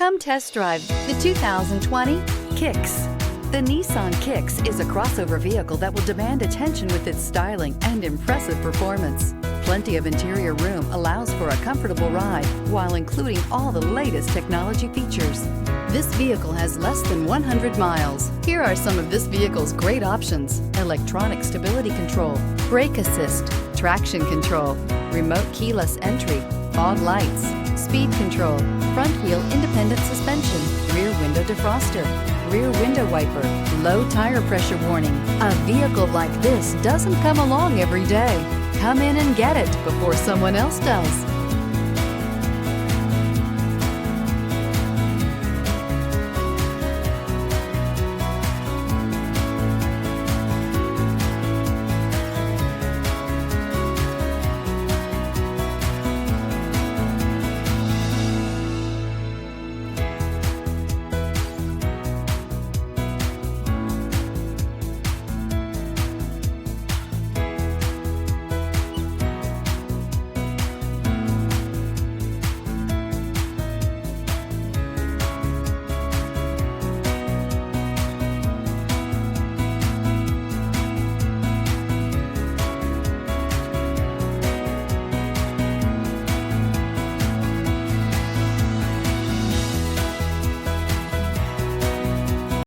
Come test drive the 2020 Kicks. The Nissan Kicks is a crossover vehicle that will demand attention with its styling and impressive performance. Plenty of interior room allows for a comfortable ride while including all the latest technology features. This vehicle has less than 100 miles. Here are some of this vehicle's great options: electronic stability control, brake assist, traction control, remote keyless entry, fog lights, speed control, front wheel independent suspension, rear window defroster, rear window wiper, low tire pressure warning. A vehicle like this doesn't come along every day. Come in and get it before someone else does.